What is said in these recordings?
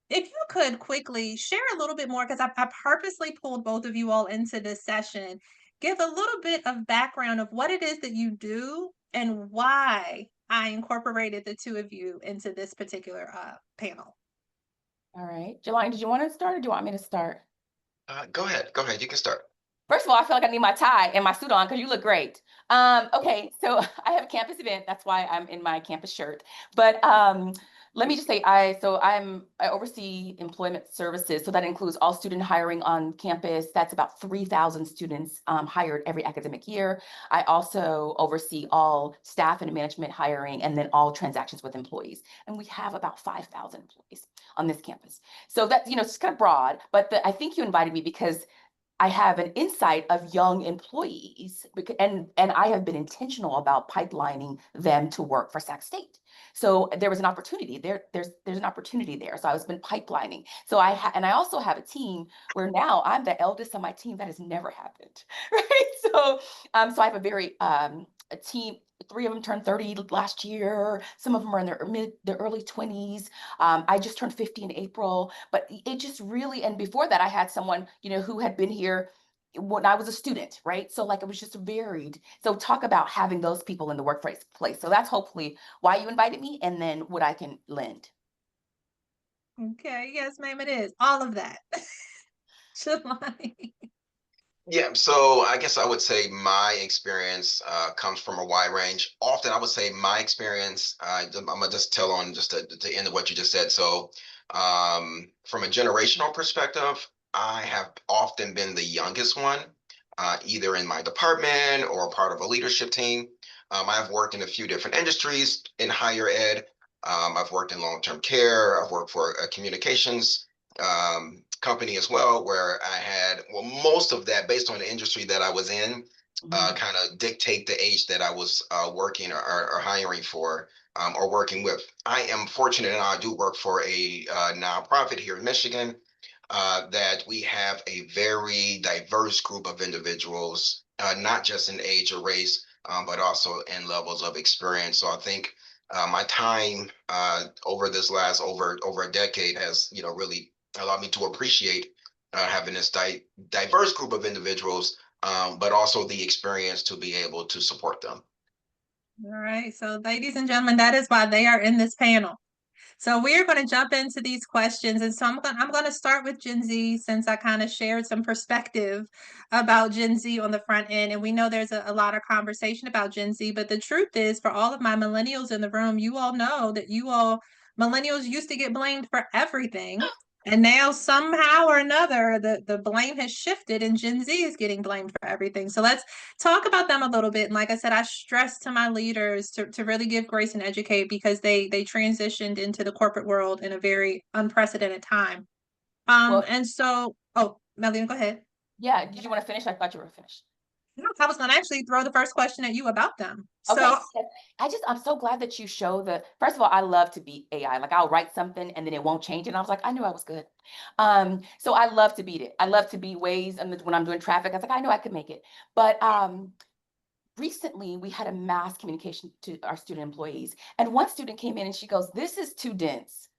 if you could quickly share a little bit more, because I purposely pulled both of you all into this session, give a little bit of background of what it is that you do and why I incorporated the two of you into this particular panel. All right. Jelani, did you want to start or do you want me to start? Go ahead. Go ahead. You can start. First of all, I feel like I need my tie and my suit on because you look great. Okay, so I have a campus event. That's why I'm in my campus shirt. But let me just say, I oversee employment services, so that includes all student hiring on campus. That's about 3,000 students hired every academic year. I also oversee all staff and management hiring, and then all transactions with employees. And we have about 5,000 employees on this campus. So that it's kind of broad. But I think you invited me because I have an insight of young employees, and I have been intentional about pipelining them to work for Sac State. So there was an opportunity there. There's an opportunity there. So I was been pipelining. So I also have a team where now I'm the eldest on my team. That has never happened, right? So I have a team. Three of them turned 30 last year. Some of them are in their early 20s. I just turned 50 in April, but it just really, and before that, I had someone, who had been here when I was a student, right? So like it was just varied. So talk about having those people in the workplace place. So that's hopefully why you invited me and then what I can lend. Okay, yes, ma'am, it is. All of that. Shivani. Yeah. So I guess I would say my experience comes from a wide range. Often I would say my experience, I'm going to just tell on just to end of what you just said. So from a generational perspective, I have often been the youngest one, either in my department or part of a leadership team. I've worked in a few different industries in higher ed. I've worked in long-term care. I've worked for communications company as well, where I had, well, most of that based on the industry that I was in, Mhm. kind of dictate the age that I was working or hiring for or working with. I am fortunate and I do work for a nonprofit here in Michigan that we have a very diverse group of individuals, not just in age or race, but also in levels of experience. So I think my time over this last over a decade has really allowed me to appreciate having this diverse group of individuals, but also the experience to be able to support them. All right, so ladies and gentlemen, that is why they are in this panel. So we are going to jump into these questions, and so I'm going to start with Gen Z since I kind of shared some perspective about Gen Z on the front end, and we know there's a lot of conversation about Gen Z. But the truth is, for all of my millennials in the room, you all know that you all millennials used to get blamed for everything, and now somehow or another, the blame has shifted, and Gen Z is getting blamed for everything. So let's talk about them a little bit. And like I said, I stress to my leaders to really give grace and educate because they transitioned into the corporate world in a very unprecedented time. Well, And so, oh, Melvin, go ahead. yeah. Did you want to finish? I thought you were finished. No, I was going to actually throw the first question at you about them. Okay. So, Yes. I'm so glad that you show first of all, I love to beat AI. Like I'll write something and then it won't change. And I was like, I knew I was good. So I love to beat it. I love to beat ways. And when I'm doing traffic, I was like, I know I could make it. But recently we had a mass communication to our student employees. And one student came in and she goes, this is too dense.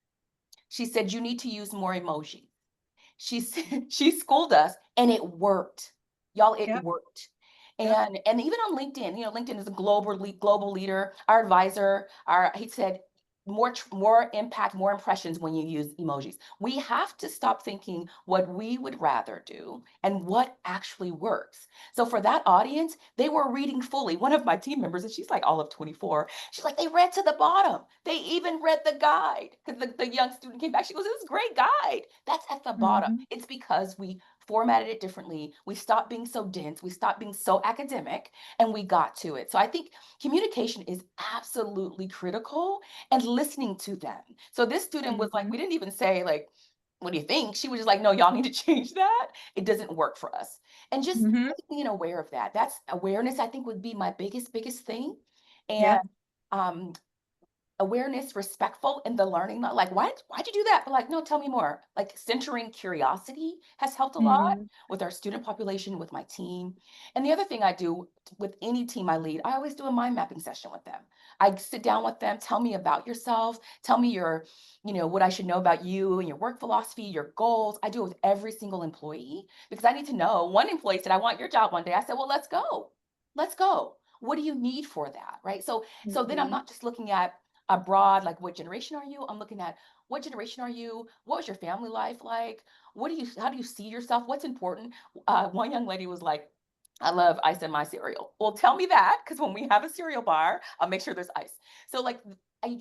She said, you need to use more emoji. She said she schooled us and it worked. Y'all, it yep, worked. yep. And even on LinkedIn, LinkedIn is a global leader. Our advisor, he said more impact, more impressions when you use emojis. We have to stop thinking what we would rather do and what actually works. So for that audience, they were reading fully. One of my team members, and she's like all of 24, she's like, they read to the bottom. They even read the guide because the young student came back. She goes, this is a great guide. That's at the bottom. Mhm. It's because we formatted it differently. We stopped being so dense. We stopped being so academic and we got to it. So I think communication is absolutely critical and listening to them. So this student was like, Mhm. we didn't even say like, what do you think? She was just like, no, y'all need to change that. It doesn't work for us. And just Mhm. being aware of that. That's awareness, I think, would be my biggest thing. And Yep. um, awareness, respectful in the learning, not like, why'd you do that? But like, no, tell me more. Like centering curiosity has helped a lot Mhm. with our student population, with my team. And the other thing I do with any team I lead, I always do a mind mapping session with them. I sit down with them, tell me about yourself, tell me what I should know about you and your work philosophy, your goals. I do it with every single employee because I need to know. One employee said, I want your job one day. I said, well, let's go. Let's go. What do you need for that? Right. So then I'm Mhm. not just looking at abroad, like what generation are you? I'm looking at what generation are you? What was your family life like? How do you see yourself? What's important? One young lady was like, I love ice in my cereal. Well, tell me that, because when we have a cereal bar, I'll make sure there's ice. So like I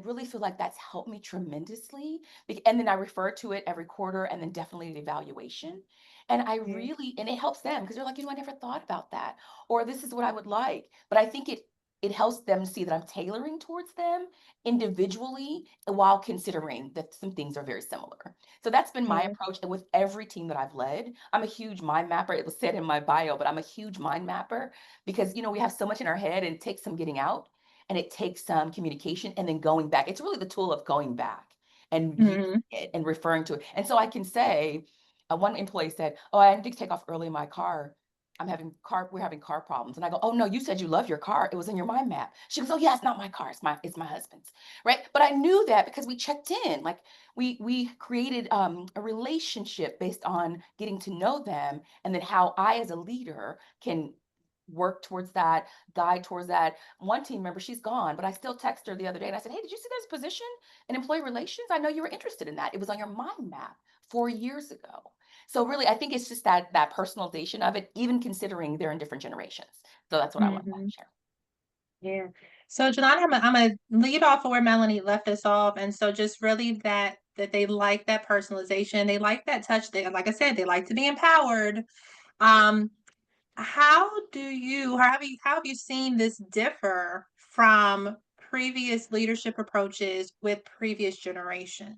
really feel like that's helped me tremendously. And then I refer to it every quarter and then definitely the evaluation. And Yeah. and it helps them because they're like, I never thought about that. Or this is what I would like. But I think it helps them see that I'm tailoring towards them individually while considering that some things are very similar. So that's been my Yeah. approach. And with every team that I've led, I'm a huge mind mapper. It was said in my bio, but I'm a huge mind mapper because, we have so much in our head and it takes some getting out and it takes some communication and then going back. It's really the tool of going back and using Mhm. it and referring to it. And so I can say, one employee said, oh, I need to take off early in my car. We're having car problems. And I go, oh no, you said you love your car. It was in your mind map. She goes, oh yeah, it's not my car. It's my husband's. Right. But I knew that because we checked in, like we created a relationship based on getting to know them. And then how I, as a leader, can work towards that, guide towards that. One team member, she's gone, but I still text her the other day and I said, hey, did you see this position in employee relations? I know you were interested in that. It was on your mind map 4 years ago. So really, I think it's just that personalization of it, even considering they're in different generations. So that's what I want Mhm. to share. Yeah. So Jelani, I'm gonna lead off where Melanie left us off. And so just really that they like that personalization, they like that touch. They, like I said, they like to be empowered. Um, how have you seen this differ from previous leadership approaches with previous generations?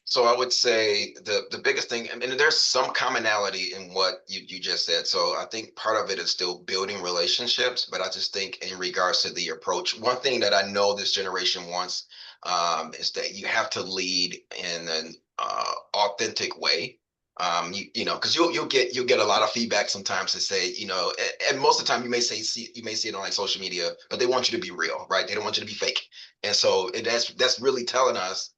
So I would say the biggest thing, I mean, there's some commonality in what you just said. So I think part of it is still building relationships, but I just think in regards to the approach, one thing that I know this generation wants is that you have to lead in an authentic way. Because you'll get a lot of feedback sometimes to say, and most of the time you may see it on like social media, but they want you to be real, right? They don't want you to be fake. And so that's really telling us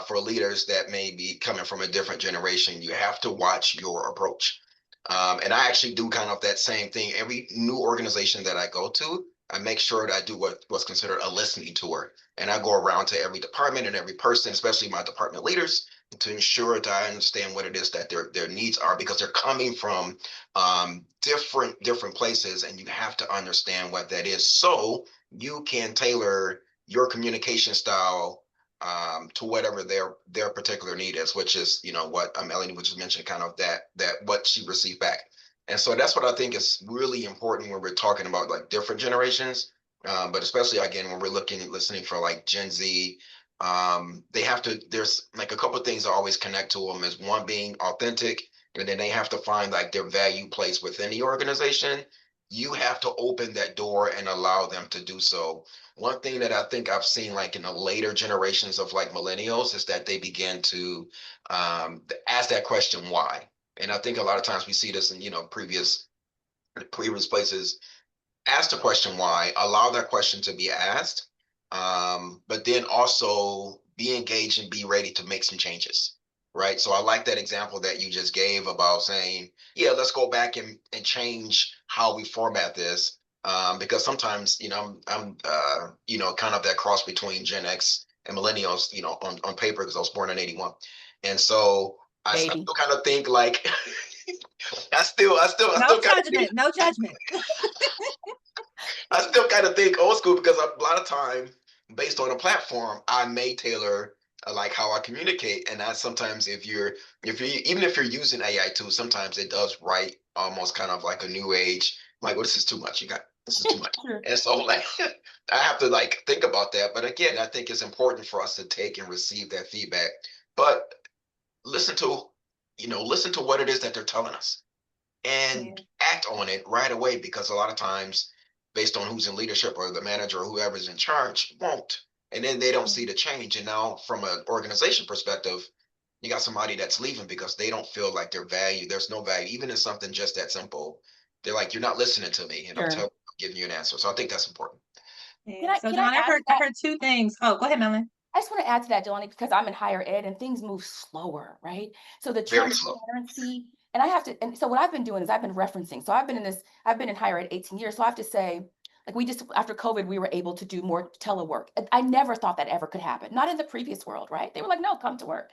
for leaders that may be coming from a different generation, you have to watch your approach. And I actually do kind of that same thing. Every new organization that I go to, I make sure that I do what's considered a listening tour. And I go around to every department and every person, especially my department leaders, to ensure that I understand what it is that their needs are, because they're coming from different places, and you have to understand what that is so you can tailor your communication style to whatever their particular need is, which is what Eleni was just mentioned, kind of that what she received back. And so that's what I think is really important when we're talking about like different generations, but especially again when we're listening for like Gen Z. They have to. There's like a couple of things I always connect to them is one being authentic, and then they have to find like their value place within the organization. You have to open that door and allow them to do so. One thing that I think I've seen like in the later generations of like millennials is that they begin to ask that question why. And I think a lot of times we see this in previous places. Ask the question why, allow that question to be asked, but then also be engaged and be ready to make some changes. Right. So I like that example that you just gave about saying, yeah, let's go back and change how we format this. Because sometimes, I'm kind of that cross between Gen X and millennials, on paper, because I was born in 81. And so I still Baby. kind of think like, I No still kind of think judgment, no judgment. I still kind of think old school because a lot of time, based on a platform, I may tailor like how I communicate. And that sometimes if you even if you're using AI tools, sometimes it does write almost kind of like a new age. Like, well, this is too much. This is too much. Sure. And so like I have to like think about that. But again, I think it's important for us to take and receive that feedback. But listen to, listen to what it is that they're telling us Yeah. and act on it right away, because a lot of times based on who's in leadership or the manager or whoever's in charge won't. And then they don't see the change. And now from an organization perspective, you got somebody that's leaving because they don't feel like they're valued. There's no value, even in something just that simple. They're like, you're not listening to me, and Sure. I'm giving you an answer. So I think that's important. Yeah. So Can I John, add to I that? heard two things. Oh, go ahead, Melanie. I just want to add to that, Jelani, because I'm in higher ed and things move slower, right? So the Very slow. transparency, and I have to, and so what I've been doing is I've been referencing. So I've been in higher ed 18 years. So I have to say, like we just, after COVID, we were able to do more telework. I never thought that ever could happen. Not in the previous world, right? They were like, no, come to work.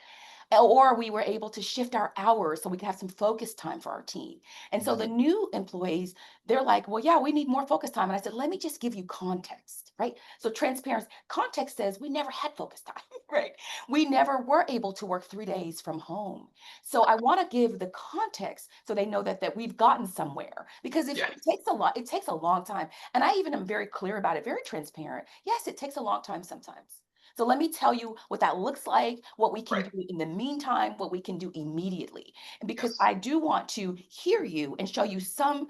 Or we were able to shift our hours so we could have some focus time for our team. And so the new employees, they're like, well, yeah, we need more focus time. And I said, let me just give you context, right? So transparency, context says we never had focus time, right? We never were able to work 3 days from home. So I want to give the context so they know that we've gotten somewhere, because if Yeah. it takes a long time. And I even am very clear about it, very transparent. Yes, it takes a long time sometimes. So let me tell you what that looks like, what we can Right. do in the meantime, what we can do immediately. And because Yes. I do want to hear you and show you some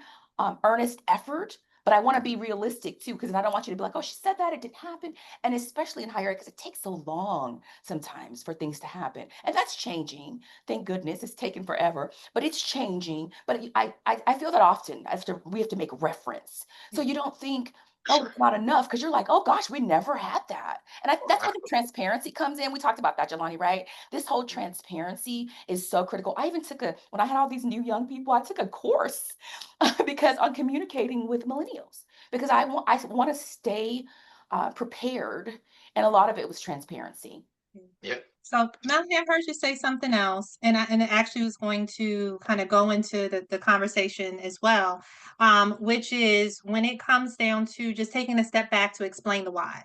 earnest effort, but I want to be realistic too, because I don't want you to be like, oh, she said that, it didn't happen. And especially in higher ed, because it takes so long sometimes for things to happen. And that's changing. Thank goodness it's taken forever, but it's changing. But I feel that often we have to make reference. So you don't think, oh, it's not enough, because you're like, oh gosh, we never had that. And that's where the transparency comes in. We talked about that, Jelani, right? This whole transparency is so critical. I even when I had all these new young people, I took a course because on communicating with millennials, because I want to stay prepared. And a lot of it was transparency. Yeah. So Melanie, I heard you say something else, and it actually was going to kind of go into the conversation as well, which is when it comes down to just taking a step back to explain the why.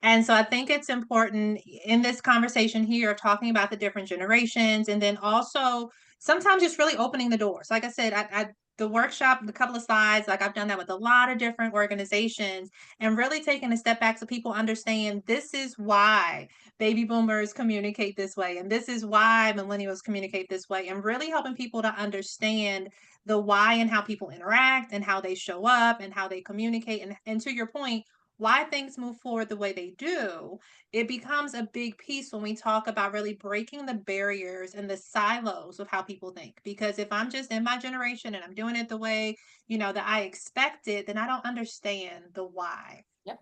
And so I think it's important in this conversation here, talking about the different generations, and then also sometimes just really opening the doors. Like I said, the workshop, the couple of slides, like I've done that with a lot of different organizations, and really taking a step back so people understand this is why baby boomers communicate this way, and this is why millennials communicate this way, and really helping people to understand the why and how people interact and how they show up and how they communicate. And to your point, why things move forward the way they do, it becomes a big piece when we talk about really breaking the barriers and the silos of how people think. Because if I'm just in my generation and I'm doing it the way, that I expect it, then I don't understand the why. Yep.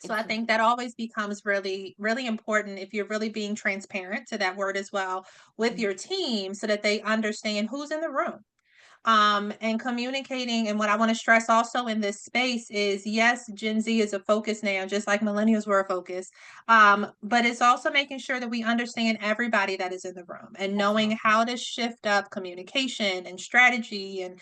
So I think that always becomes really, really important if you're really being transparent to that word as well with your team so that they understand who's in the room, and communicating. And what I want to stress also in this space is, yes, Gen Z is a focus now, just like millennials were a focus. But it's also making sure that we understand everybody that is in the room and knowing how to shift up communication and strategy and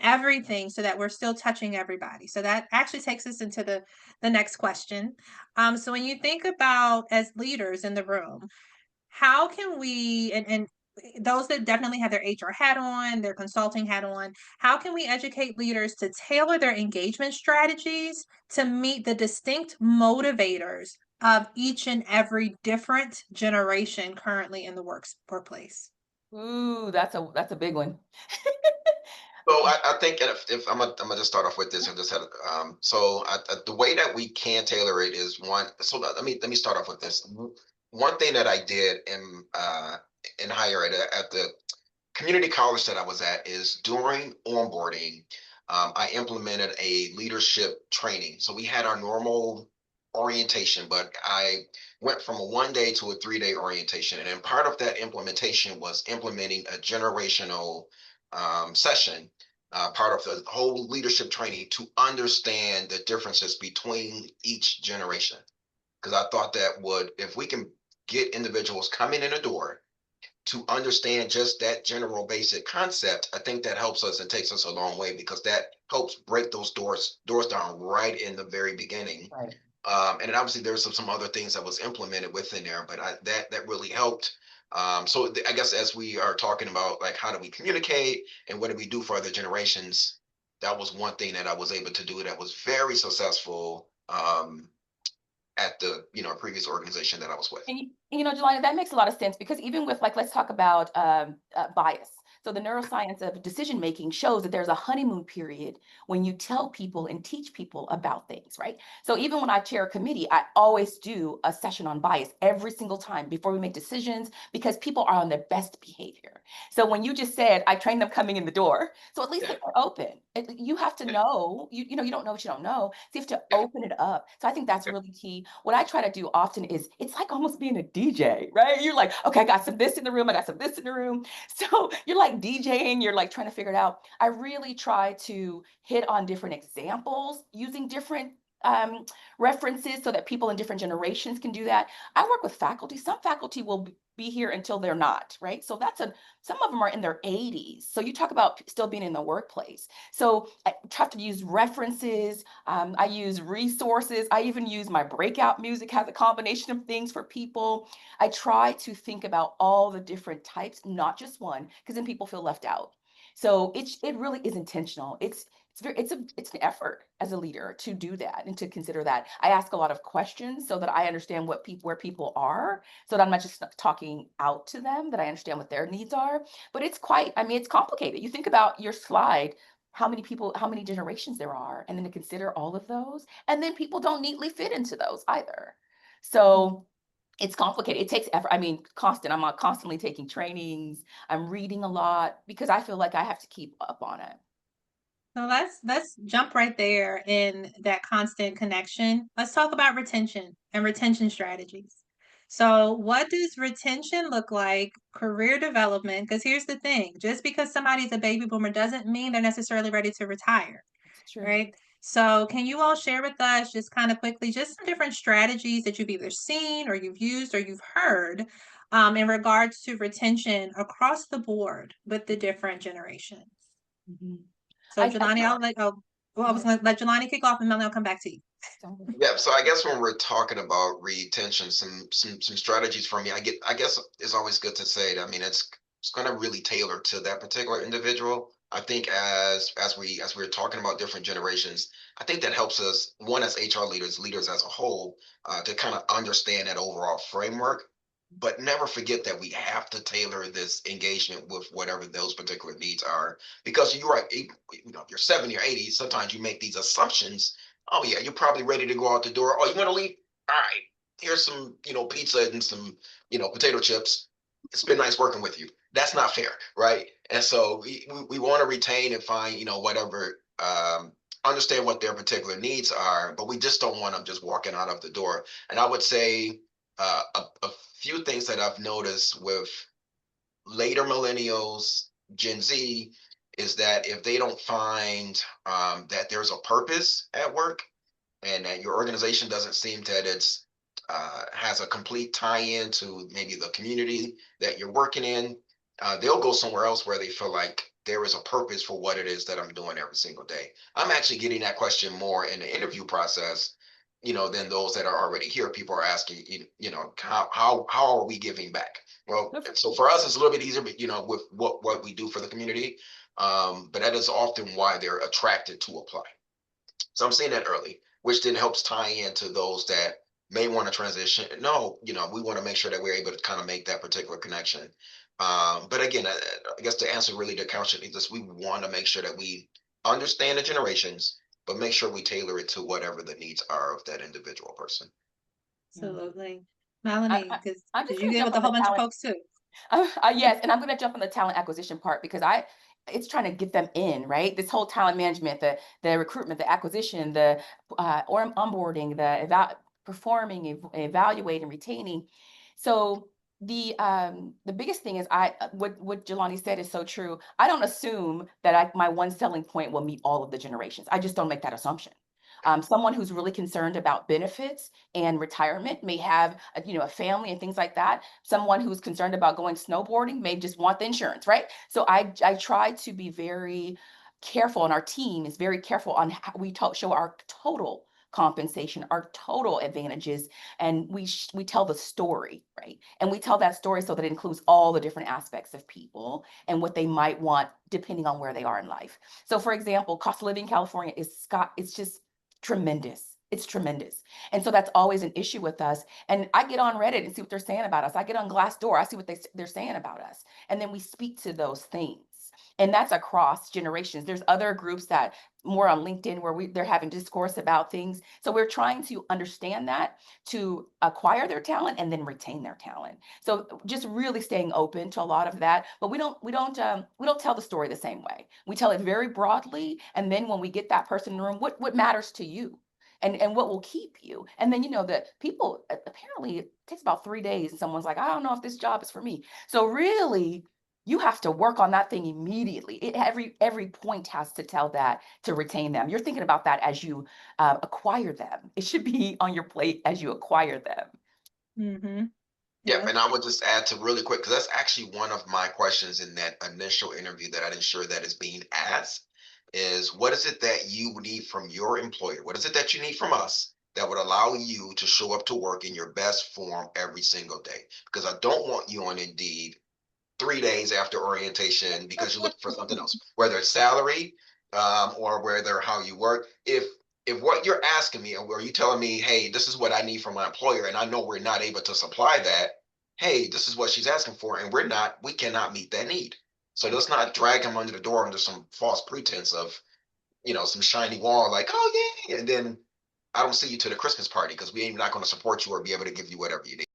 everything so that we're still touching everybody. So that actually takes us into the next question. So when you think about as leaders in the room, how can we, and those that definitely have their HR hat on, their consulting hat on, how can we educate leaders to tailor their engagement strategies to meet the distinct motivators of each and every different generation currently in the workplace? Ooh, that's a big one. So I think if I'm gonna just start off with this and just had the way that we can tailor it is one. So let me start off with this. One thing that I did in higher ed at the community college that I was at is during onboarding, I implemented a leadership training. So we had our normal orientation, but I went from a 1 day to a 3 day orientation. And then part of that implementation was implementing a generational session, part of the whole leadership training to understand the differences between each generation. Because I thought that if we can get individuals coming in the door to understand just that general basic concept, I think that helps us and takes us a long way, because that helps break those doors down right in the very beginning. Right. And then obviously there's some other things that was implemented within there, but that really helped. I guess as we are talking about like how do we communicate and what do we do for other generations, that was one thing that I was able to do that was very successful at the previous organization that I was with. And Jelani, that makes a lot of sense, because even with, like, let's talk about bias. So the neuroscience of decision making shows that there's a honeymoon period when you tell people and teach people about things, right? So even when I chair a committee, I always do a session on bias every single time before we make decisions, because people are on their best behavior. So when you just said, I train them coming in the door, so at least Yeah. they're open. You have to know, you know, you don't know what you don't know. So you have to open it up. So I think that's really key. What I try to do often is, it's like almost being a DJ, right? You're like, okay, I got some this in the room, I got some this in the room. So you're like DJing, you're like trying to figure it out. I really try to hit on different examples using different references so that people in different generations can do that. I work with faculty. Some faculty will be here until they're not, right? So some of them are in their 80s. So you talk about still being in the workplace. So I have to use references. I use resources. I even use my breakout music, has a combination of things for people. I try to think about all the different types, not just one, because then people feel left out. So it really is intentional. It's an effort as a leader to do that and to consider that. I ask a lot of questions so that I understand where people are, so that I'm not just talking out to them, that I understand what their needs are. But I mean, it's complicated. You think about your slide, how many people, how many generations there are, and then to consider all of those. And then people don't neatly fit into those either. So it's complicated. It takes effort. I mean, I'm constantly taking trainings. I'm reading a lot because I feel like I have to keep up on it. So let's jump right there in that constant connection. Let's talk about retention and retention strategies. So what does retention look like, career development? Because here's the thing, just because somebody's a baby boomer doesn't mean they're necessarily ready to retire, It's true. right? So can you all share with us just kind of quickly, just some different strategies that you've either seen or you've used or you've heard in regards to retention across the board with the different generations? Mhm. So Jelani, Go I was ahead. gonna let Jelani kick off and then I'll come back to you. Yeah, so I guess when we're talking about retention, some strategies for me, I guess it's always good to say that, I mean, it's going to really tailor to that particular individual. I think as we're talking about different generations, I think that helps us, one, as HR leaders as a whole, to kind of understand that overall framework, but never forget that we have to tailor this engagement with whatever those particular needs are. Because you're right, you know, if you're 70 or 80, sometimes you make these assumptions. Oh yeah, you're probably ready to go out the door. Oh, you want to leave? All right. Here's some, pizza and some, potato chips. It's been nice working with you. That's not fair, right? And so we want to retain and find, whatever, understand what their particular needs are, but we just don't want them just walking out of the door. And I would say a few things that I've noticed with later millennials, Gen Z, is that if they don't find that there's a purpose at work, and that your organization doesn't seem that it's has a complete tie-in to maybe the community that you're working in, they'll go somewhere else where they feel like there is a purpose for what it is that I'm doing every single day. I'm actually getting that question more in the interview process, than those that are already here. People are asking, how are we giving back? Well, so for us, it's a little bit easier, but with what we do for the community, but that is often why they're attracted to apply. So I'm seeing that early, which then helps tie into those that may want to transition. No, we want to make sure that we're able to kind of make that particular connection. But again, I guess to answer really the question is this: we want to make sure that we understand the generations, but make sure we tailor it to whatever the needs are of that individual person. Absolutely. I, Melanie, I, because I'm just you going to deal jump with a on the whole bunch of talent. folks too. Yes, and I'm going to jump on the talent acquisition part because it's trying to get them in, right? This whole talent management, the recruitment, the acquisition, the or onboarding, performing, evaluating, retaining. So the biggest thing is what Jelani said is so true. I don't assume that my one selling point will meet all of the generations. I just don't make that assumption. Someone who's really concerned about benefits and retirement may have a family and things like that. Someone who's concerned about going snowboarding may just want the insurance, right? So I try to be very careful, and our team is very careful on how we show our total compensation, our total advantages, and we tell the story, right? And we tell that story so that it includes all the different aspects of people and what they might want depending on where they are in life. So for example, cost of living in California it's just tremendous. It's tremendous. And so that's always an issue with us. And I get on Reddit and see what they're saying about us. I get on Glassdoor, I see what they're saying about us. And then we speak to those things. And that's across generations. There's other groups that more on LinkedIn where they're having discourse about things. So we're trying to understand that, to acquire their talent and then retain their talent. So just really staying open to a lot of that. But we don't tell the story the same way. We tell it very broadly. And then when we get that person in the room, what matters to you? And what will keep you? And then, that people, apparently it takes about 3 days and someone's like, I don't know if this job is for me. So really, you have to work on that thing immediately. Every point has to tell that to retain them. You're thinking about that as you acquire them. It should be on your plate as you acquire them. Mm-hmm. Yep, and I would just add to really quick, because that's actually one of my questions in that initial interview that I didn't sure that is being asked, is what is it that you need from your employer? What is it that you need from us that would allow you to show up to work in your best form every single day? Because I don't want you on Indeed 3 days after orientation because you're looking for something else, whether it's salary, or whether how you work. If what you're asking me, or you telling me, hey, this is what I need from my employer, and I know we're not able to supply that, hey, this is what she's asking for, and we cannot meet that need. So let's not drag him under the door under some false pretense of, some shiny wall, like, oh yeah, and then I don't see you to the Christmas party because we ain't not going to support you or be able to give you whatever you need.